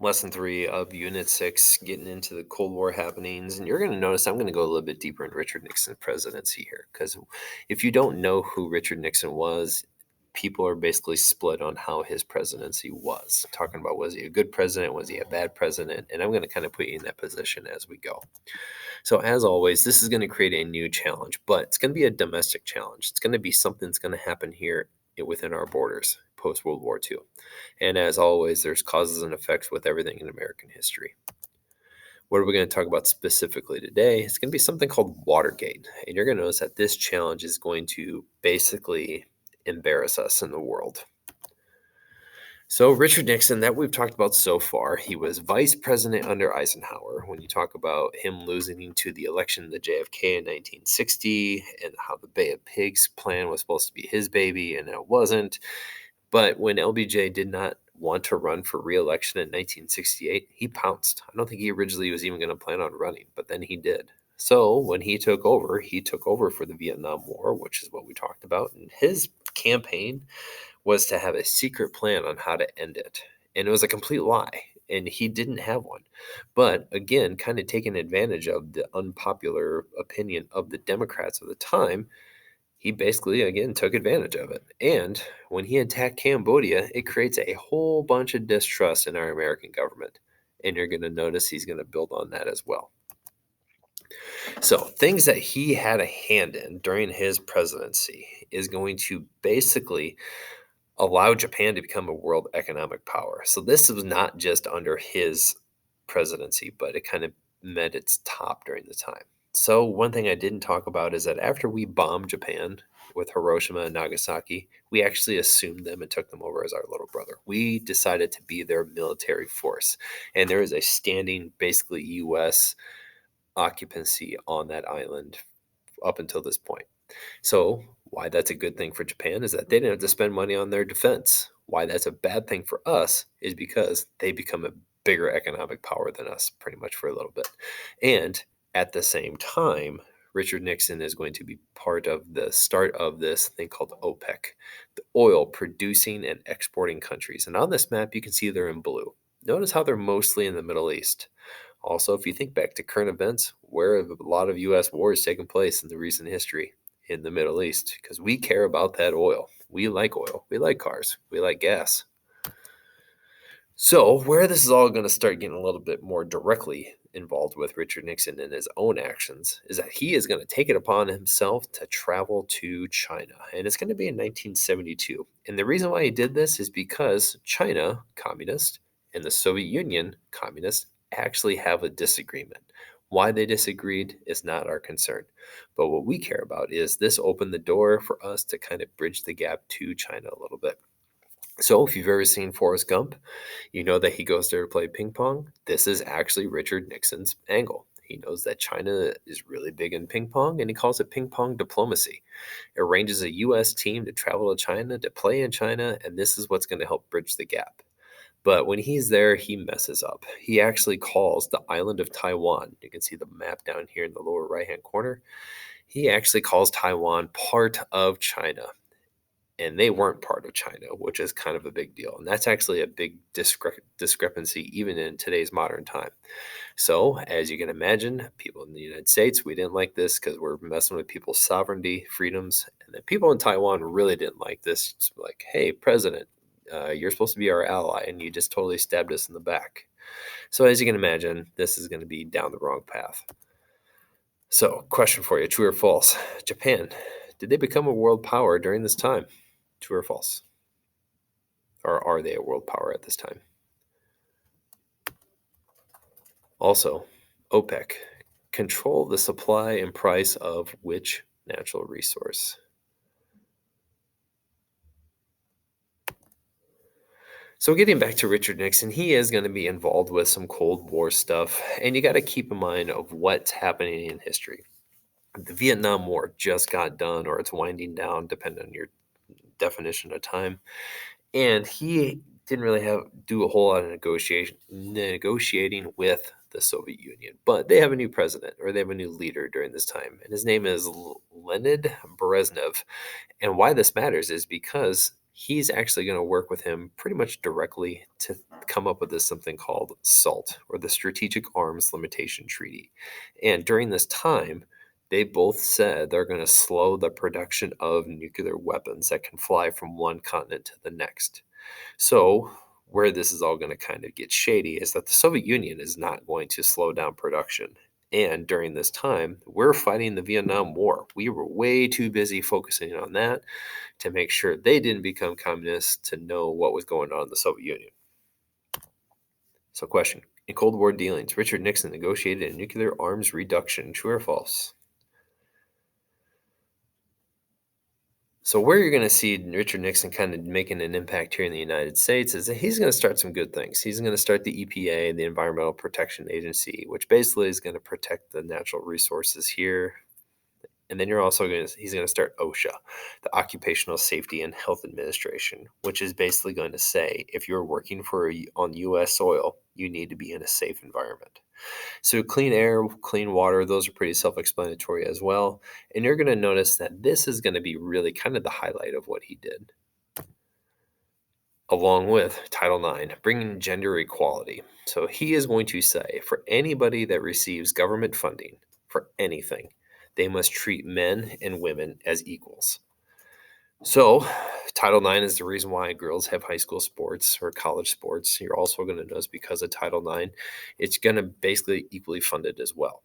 Lesson 3 of Unit 6, getting into the Cold War happenings. And you're going to notice I'm going to go a little bit deeper in Richard Nixon's presidency here. Because if you don't know who Richard Nixon was, people are basically split on how his presidency was. Talking about, was he a good president? Was he a bad president? And I'm going to kind of put you in that position as we go. So, as always, this is going to create a new challenge, but it's going to be a domestic challenge. It's going to be something that's going to happen here within our borders post World War II. And as always, there's causes and effects with everything in American history. What are we going to talk about specifically today? It's going to be something called Watergate. And you're going to notice that this challenge is going to basically embarrass us in the world. So, Richard Nixon, that we've talked about so far, he was vice president under Eisenhower. When you talk about him losing to the election of the JFK in 1960 and how the Bay of Pigs plan was supposed to be his baby and it wasn't. But when LBJ did not want to run for re-election in 1968, he pounced. I don't think he originally was even going to plan on running, but then he did. So when he took over for the Vietnam War, which is what we talked about. And his campaign was to have a secret plan on how to end it. And it was a complete lie. And he didn't have one. But again, kind of taking advantage of the unpopular opinion of the Democrats of the time, he basically, again, took advantage of it. And when he attacked Cambodia, it creates a whole bunch of distrust in our American government. And you're going to notice he's going to build on that as well. So, things that he had a hand in during his presidency is going to basically allow Japan to become a world economic power. So, this was not just under his presidency, but it kind of met its top during the time. So, one thing I didn't talk about is that after we bombed Japan with Hiroshima and Nagasaki, we actually assumed them and took them over as our little brother. We decided to be their military force. And there is a standing, basically, U.S. occupancy on that island up until this point. So, why that's a good thing for Japan is that they didn't have to spend money on their defense. Why that's a bad thing for us is because they become a bigger economic power than us pretty much for a little bit. And at the same time, Richard Nixon is going to be part of the start of this thing called OPEC, the oil producing and exporting countries. And on this map, you can see they're in blue. Notice how they're mostly in the Middle East. Also, if you think back to current events, where have a lot of U.S. wars taken place in the recent history? In the Middle East, because we care about that oil. We like oil. We like cars. We like gas. So, where this is all going to start getting a little bit more directly involved with Richard Nixon and his own actions is that he is going to take it upon himself to travel to China. And it's going to be in 1972. And the reason why he did this is because China, communist, and the Soviet Union, communist, actually have a disagreement. Why they disagreed is not our concern. But what we care about is this opened the door for us to kind of bridge the gap to China a little bit. So if you've ever seen Forrest Gump, you know that he goes there to play ping pong. This is actually Richard Nixon's angle. He knows that China is really big in ping pong, and he calls it ping pong diplomacy. It arranges a U.S. team to travel to China, to play in China, and this is what's going to help bridge the gap. But when he's there, he messes up. He actually calls the island of Taiwan. You can see the map down here in the lower right-hand corner. He actually calls Taiwan part of China. And they weren't part of China, which is kind of a big deal. And that's actually a big discrepancy even in today's modern time. So, as you can imagine, people in the United States, we didn't like this because we're messing with people's sovereignty, freedoms. And the people in Taiwan really didn't like this. It's like, hey, president, you're supposed to be our ally, and you just totally stabbed us in the back. So, as you can imagine, this is going to be down the wrong path. So, question for you, true or false? Japan, did they become a world power during this time? True or false? Or are they a world power at this time? Also, OPEC, control the supply and price of which natural resource? So, getting back to Richard Nixon, he is going to be involved with some Cold War stuff, and you got to keep in mind of what's happening in history. The Vietnam War just got done, or it's winding down, depending on your definition of time. And he didn't really do a whole lot of negotiating with the Soviet Union. But they have a new president, or they have a new leader during this time, and his name is Leonid Brezhnev. And why this matters is because he's actually going to work with him pretty much directly to come up with this something called SALT, or the Strategic Arms Limitation Treaty. And during this time, they both said they're going to slow the production of nuclear weapons that can fly from one continent to the next. So, where this is all going to kind of get shady is that the Soviet Union is not going to slow down production. And during this time, we're fighting the Vietnam War. We were way too busy focusing on that to make sure they didn't become communists to know what was going on in the Soviet Union. So, question: in Cold War dealings, Richard Nixon negotiated a nuclear arms reduction. True or false? So, where you're going to see Richard Nixon kind of making an impact here in the United States is that he's going to start some good things. He's going to start the EPA, the Environmental Protection Agency, which basically is going to protect the natural resources here. And then he's going to start OSHA, the Occupational Safety and Health Administration, which is basically going to say if you're working on U.S. soil, you need to be in a safe environment. So clean air, clean water, those are pretty self-explanatory as well. And you're going to notice that this is going to be really kind of the highlight of what he did, along with Title IX, bringing gender equality. So he is going to say for anybody that receives government funding for anything, they must treat men and women as equals. So, Title IX is the reason why girls have high school sports or college sports. You're also going to notice because of Title IX, it's going to basically equally funded as well.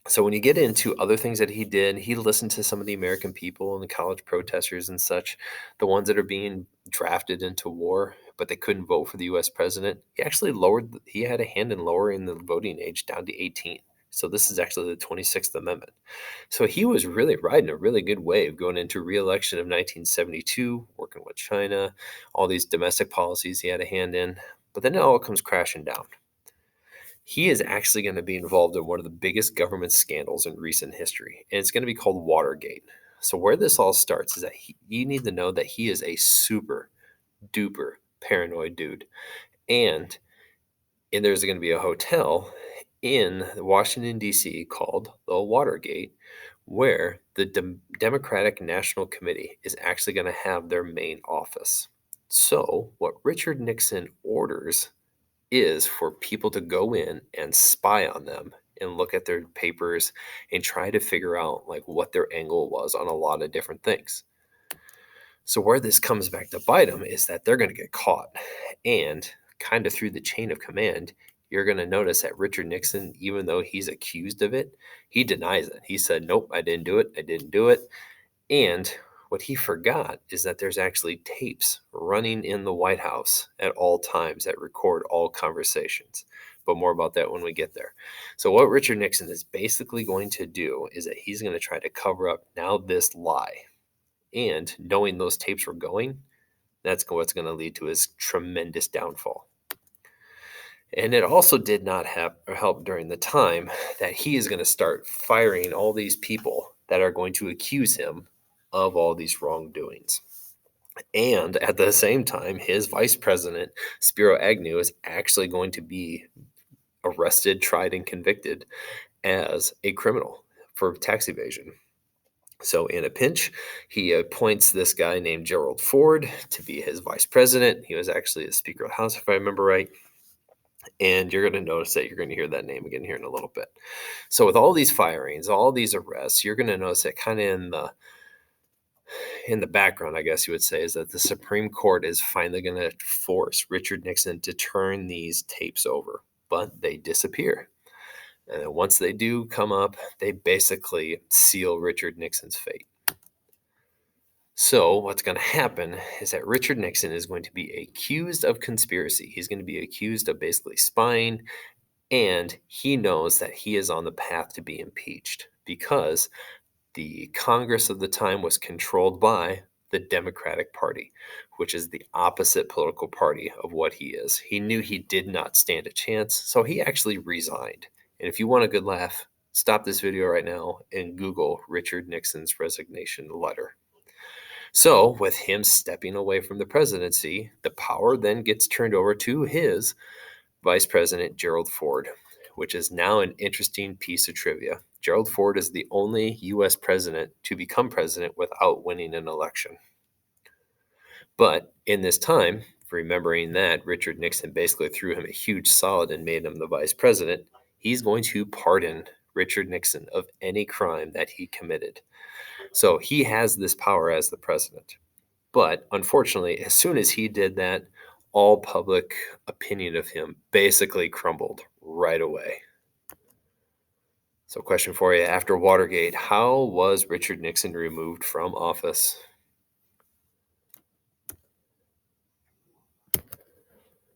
So when you get into other things that he did, he listened to some of the American people and the college protesters and such, the ones that are being drafted into war, but they couldn't vote for the U.S. president. He had a hand in lowering the voting age down to 18. So this is actually the 26th Amendment. So he was really riding a really good wave going into re-election of 1972, working with China, all these domestic policies he had a hand in. But then it all comes crashing down. He is actually going to be involved in one of the biggest government scandals in recent history, and it's going to be called Watergate. So where this all starts is that you need to know that he is a super duper paranoid dude. And there's going to be a hotel in Washington, D.C. called the Watergate, where the Democratic National Committee is actually going to have their main office. So what Richard Nixon orders is for people to go in and spy on them and look at their papers and try to figure out like what their angle was on a lot of different things. So where this comes back to bite them is that they're going to get caught. And kind of through the chain of command, you're going to notice that Richard Nixon, even though he's accused of it, he denies it. He said, nope, I didn't do it. I didn't do it. And what he forgot is that there's actually tapes running in the White House at all times that record all conversations. But more about that when we get there. So what Richard Nixon is basically going to do is that he's going to try to cover up now this lie. And knowing those tapes were going, that's what's going to lead to his tremendous downfall. And it also did not help during the time that he is going to start firing all these people that are going to accuse him of all these wrongdoings. And at the same time, his vice president, Spiro Agnew, is actually going to be arrested, tried, and convicted as a criminal for tax evasion. So in a pinch, he appoints this guy named Gerald Ford to be his vice president. He was actually the Speaker of the House, if I remember right. And you're going to notice that you're going to hear that name again here in a little bit. So with all these firings, all these arrests, you're going to notice that kind of in the background, I guess you would say, is that the Supreme Court is finally going to force Richard Nixon to turn these tapes over, but they disappear. And then once they do come up, they basically seal Richard Nixon's fate. So what's going to happen is that Richard Nixon is going to be accused of conspiracy. He's going to be accused of basically spying, and he knows that he is on the path to be impeached because the Congress of the time was controlled by the Democratic Party, which is the opposite political party of what he is. He knew he did not stand a chance, so he actually resigned. And if you want a good laugh, stop this video right now and Google Richard Nixon's resignation letter. So, with him stepping away from the presidency, the power then gets turned over to his Vice President Gerald Ford, which is now an interesting piece of trivia. Gerald Ford is the only U.S. president to become president without winning an election. But in this time, remembering that Richard Nixon basically threw him a huge solid and made him the vice president, he's going to pardon Richard Nixon of any crime that he committed. So he has this power as the president. But unfortunately, as soon as he did that, all public opinion of him basically crumbled right away. So, question for you: after Watergate, how was Richard Nixon removed from office?